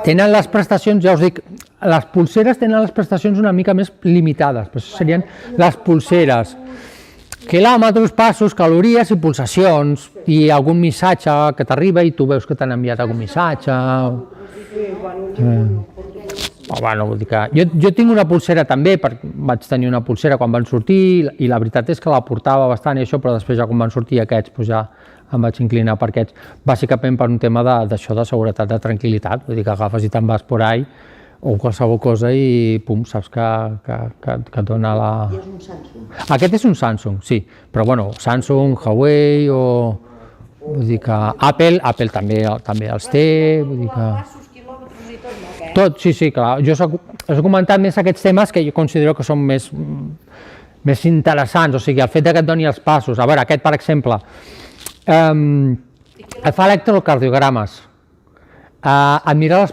Tenen les prestacions, ja us dic, les pulseres tenen les prestacions una mica més limitades, però serien les pulseres. Quilòmetres, passos, calories i pulsacions, i algun missatge que t'arriba i tu veus que t'han enviat algun missatge. Bueno, vull dir que... Jo tinc una pulsera també, perquè vaig tenir una pulsera quan van sortir i la veritat és que la portava bastant i això, però després ja quan van sortir aquests ja em vaig inclinar per aquests, bàsicament per un tema d'això de seguretat, de tranquil·litat, vull dir que agafes i te'n vas por ahí, o qualsevol cosa i pum, saps que et dona la... I és un Samsung. Aquest és un Samsung, sí, però bueno, Samsung, Huawei o... Vull dir que Apple també els té, vull dir que... Passos, quilòmetres i tot, no? Tot, sí, clar. Jo us he comentat més aquests temes que jo considero que són més interessants, o sigui, el fet que et doni els passos. A veure, aquest, per exemple, et fa electrocardiogrames, et mira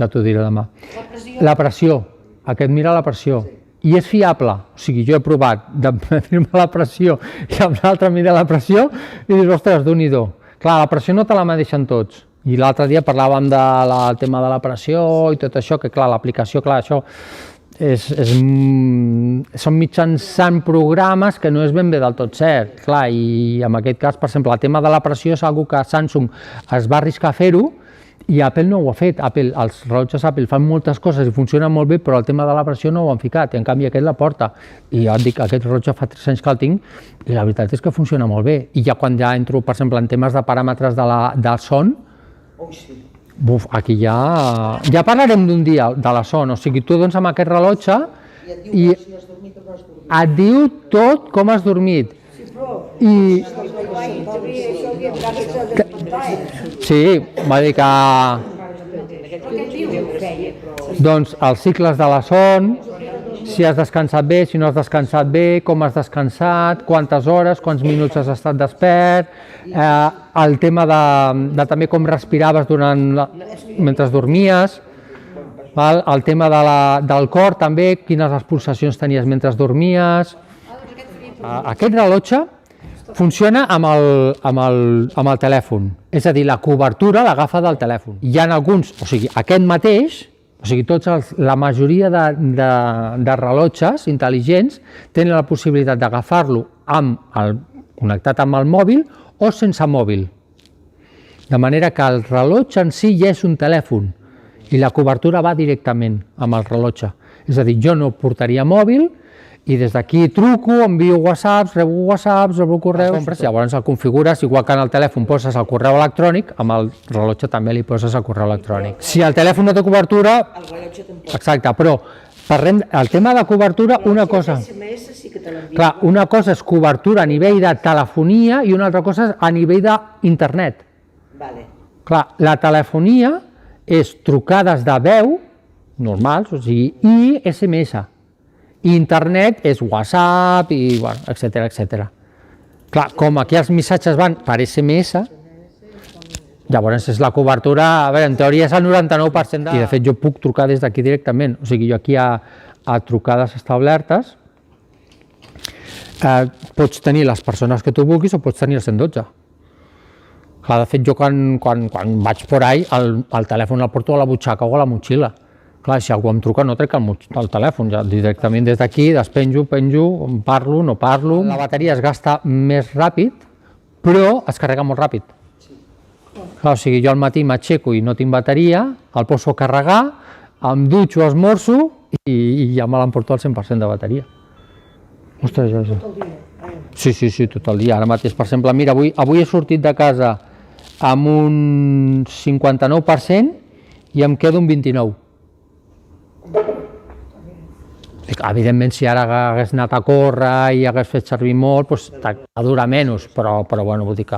ja t'ho diré demà, la pressió, aquest mira la pressió, i és fiable, o sigui, jo he provat de medir-me la pressió i amb l'altre mira la pressió i dius, ostres, Déu-n'hi-do. Clar, la pressió no te la medeixen tots, i l'altre dia parlàvem del tema de la pressió i tot això, que clar, l'aplicació, clar, això són mitjançant programes que no és ben bé del tot cert, clar, i en aquest cas, per exemple, el tema de la pressió és una que Samsung es va arriscar a fer-ho i Apple no ho ha fet. Els rellotges Apple fan moltes coses i funcionen molt bé, però el tema de la pressió no ho han ficat, i en canvi aquest la porta. I ja et dic, aquest rellotge fa 3 anys que el tinc i la veritat és que funciona molt bé. I ja quan ja entro, per exemple, en temes de paràmetres del son, buf, aquí ja parlarem d'un dia de la son, o sigui, tu doncs amb aquest rellotge i et diu tot com has dormit. I sí, va dir que doncs els cicles de la son, si has descansat bé, si no has descansat bé, com has descansat, quantes hores, quants minuts has estat despert, el tema de també com respiraves mentre dormies, el tema del cor també, quines les pulsacions tenies mentre dormies. Aquest rellotge funciona amb el telèfon, és a dir, la cobertura l'agafa del telèfon. Hi ha alguns, o sigui, aquest mateix, o sigui, la majoria de rellotges intel·ligents tenen la possibilitat d'agafar-lo connectat amb el mòbil o sense mòbil. De manera que el rellotge en si ja és un telèfon i la cobertura va directament amb el rellotge. És a dir, jo no portaria mòbil i des d'aquí truco, envio whatsapps, rebo whatsapps, rebo correus, llavors el configures, igual que en el telèfon poses el correu electrònic, amb el rellotge també li poses el correu electrònic. Si el telèfon no té cobertura, exacte, però parlem el tema de cobertura, una cosa... Clar, una cosa és cobertura a nivell de telefonia i una altra cosa és a nivell d'internet. Clar, la telefonia és trucades de veu, normals, o sigui, i SMS. I internet és WhatsApp, i etcètera, etcètera. Clar, com aquí els missatges van per SMS, llavors és la cobertura, a veure, en teoria és el 99% I de fet jo puc trucar des d'aquí directament, o sigui, jo aquí a trucades establertes pots tenir les persones que tu vulguis o pots tenir el 112. Clar, de fet jo quan vaig por ahí el telèfon el porto a la butxaca o a la motxilla. Clar, si algú em truca no trec el telèfon, ja directament des d'aquí, despenjo, penjo, parlo, no parlo. La bateria es gasta més ràpid, però es carrega molt ràpid. Clar, o sigui, jo al matí m'aixeco i no tinc bateria, el poso a carregar, em dutxo, esmorzo i ja me l'emporto al 100% de bateria. Ostres, ja. Sí, tot el dia. Ara mateix, per exemple, mira, avui he sortit de casa amb un 59% i em quedo un 29%. Evidentment, si ara hagués anat a córrer i hagués fet servir molt, doncs dura menys, però bueno, vull dir que